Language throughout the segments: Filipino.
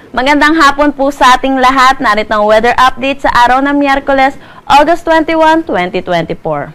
Magandang hapon po sa ating lahat. Narito ang weather update sa araw ng Miyerkules, August 21, 2024.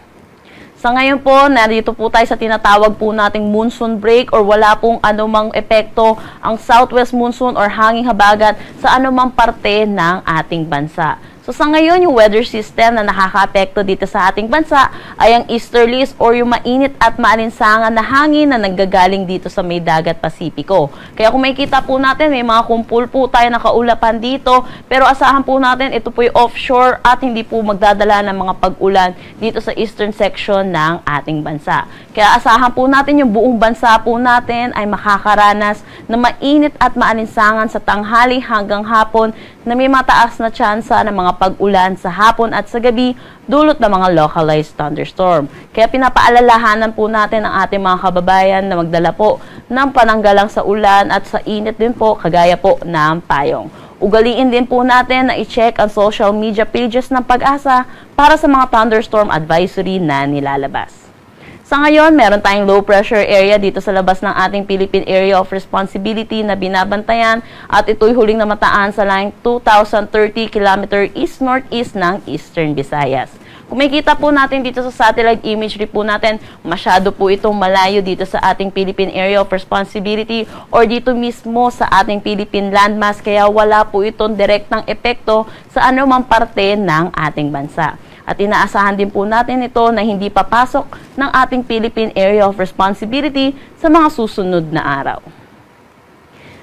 Sa ngayon po, narito po tayo sa tinatawag po nating monsoon break or wala pong anumang epekto ang southwest monsoon or hanging habagat sa anumang parte ng ating bansa. So sa ngayon, yung weather system na nakaka-apekto dito sa ating bansa ay ang easterlies or yung mainit at maalinsangan na hangin na nanggagaling dito sa may dagat Pasipiko. Kaya kung makikita po natin, may mga kumpul po tayo na kaulapan dito, pero asahan po natin ito po yung offshore at hindi po magdadala ng mga pag-ulan dito sa eastern section ng ating bansa. Kaya asahan po natin yung buong bansa po natin ay makakaranas na mainit at maalinsangan sa tanghali hanggang hapon na may mataas na tsansa ng mga pag-ulan sa hapon at sa gabi dulot ng mga localized thunderstorm. Kaya pinapaalalahanan po natin ang ating mga kababayan na magdala po ng pananggalang sa ulan at sa init din po kagaya po ng payong. Ugaliin din po natin na i-check ang social media pages ng Pag-asa para sa mga thunderstorm advisory na nilalabas. Sa ngayon, meron tayong low pressure area dito sa labas ng ating Philippine Area of Responsibility na binabantayan at ito'y huling namataan sa line 2,030 km east-northeast ng Eastern Visayas. Kung makikita po natin dito sa satellite imagery po natin, masyado po itong malayo dito sa ating Philippine Area of Responsibility or dito mismo sa ating Philippine landmass, kaya wala po itong direktang epekto sa anumang parte ng ating bansa. At inaasahan din po natin ito na hindi papasok ng ating Philippine Area of Responsibility sa mga susunod na araw.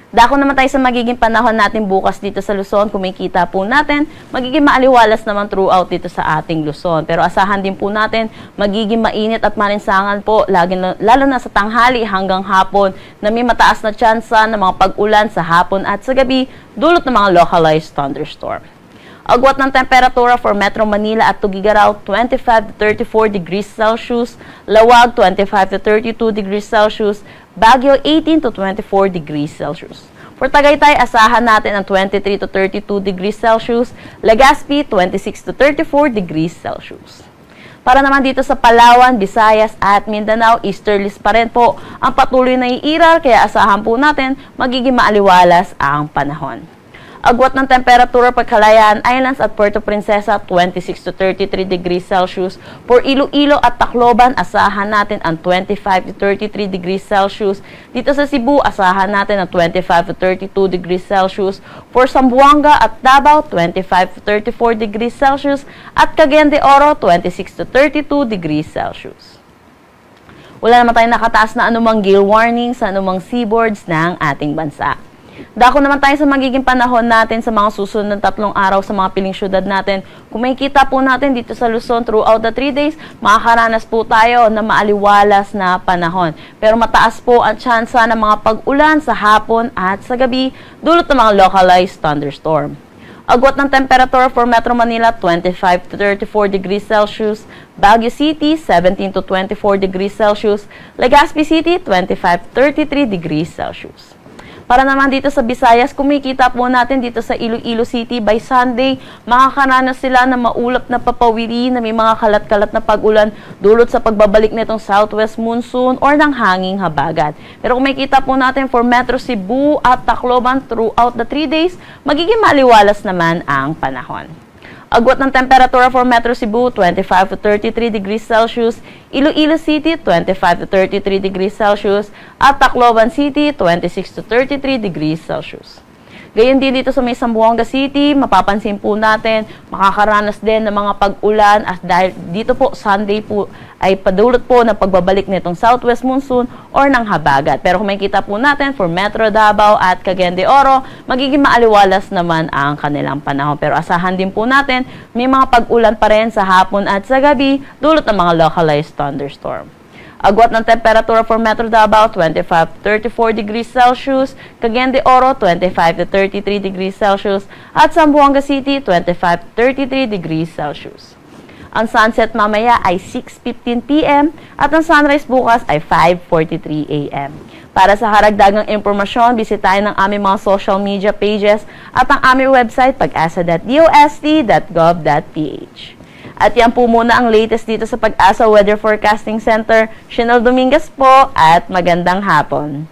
Dako naman tayo sa magiging panahon natin bukas dito sa Luzon. Kung makikita po natin, magiging maaliwalas naman throughout dito sa ating Luzon. Pero asahan din po natin, magiging mainit at malinsangan po, lalo na sa tanghali hanggang hapon, na may mataas na tsansa ng mga pag-ulan sa hapon at sa gabi, dulot ng mga localized thunderstorm. Agwat ng temperatura for Metro Manila at Tuguegarao, 25 to 34 degrees Celsius, Lawag, 25 to 32 degrees Celsius, Baguio, 18 to 24 degrees Celsius. For Tagaytay, asahan natin ang 23 to 32 degrees Celsius, Legazpi, 26 to 34 degrees Celsius. Para naman dito sa Palawan, Visayas at Mindanao, easterlies pa rin po ang patuloy na iiral, kaya asahan po natin magiging maaliwalas ang panahon. Agwat ng temperatura for Calayan Islands at Puerto Princesa, 26 to 33 degrees Celsius. For Iloilo at Tacloban, asahan natin ang 25 to 33 degrees Celsius. Dito sa Cebu, asahan natin ang 25 to 32 degrees Celsius. For Zamboanga at Davao, 25 to 34 degrees Celsius. At Cagayan de Oro, 26 to 32 degrees Celsius. Wala naman tayong nakataas na anumang gale warning sa anumang seaboards ng ating bansa. Dako naman tayo sa magiging panahon natin sa mga susunod ng 3 araw sa mga piling syudad natin. Kung makikita po natin dito sa Luzon throughout the 3 days, makakaranas po tayo na maaliwalas na panahon. Pero mataas po ang tsansa ng mga pag-ulan sa hapon at sa gabi, dulot ng mga localized thunderstorm. Agwat ng temperatura for Metro Manila, 25 to 34 degrees Celsius, Baguio City, 17 to 24 degrees Celsius, Legazpi City, 25 to 33 degrees Celsius. Para naman dito sa Visayas, kumikita po natin dito sa Iloilo City by Sunday, makakaranas sila ng maulap na papawiri na may mga kalat-kalat na pag-ulan dulot sa pagbabalik nitong southwest monsoon or ng hanging habagat. Pero kung makikita po natin for Metro Cebu at Tacloban throughout the 3 days, magiging maliwalas naman ang panahon. Agwat ng temperatura for Metro Cebu, 25 to 33 degrees Celsius, Iloilo City, 25 to 33 degrees Celsius, at Tacloban City, 26 to 33 degrees Celsius. Gayon din dito sa may Zamboanga City, mapapansin po natin, makakaranas din ng mga pag-ulan at dahil dito po Sunday po ay padulot po ng pagbabalik nitong southwest monsoon or ng habagat. Pero kung makikita po natin for Metro Davao at Cagayan de Oro, magiging maaliwalas naman ang kanilang panahon. Pero asahan din po natin, may mga pag-ulan pa rin sa hapon at sa gabi, dulot ng mga localized thunderstorm. Agwat ng temperatura for Metro Davao, 25 to 34 degrees Celsius, Cagayan de Oro, 25 to 33 degrees Celsius, at Zamboanga City, 25 to 33 degrees Celsius. Ang sunset mamaya ay 6:15 p.m. at ang sunrise bukas ay 5:43 a.m. Para sa karagdagang impormasyon, bisitahin ang aming mga social media pages at ang aming website pag-asa.dost.gov.ph. At yan po muna ang latest dito sa Pag-asa Weather Forecasting Center. Shinel Dominguez po at magandang hapon.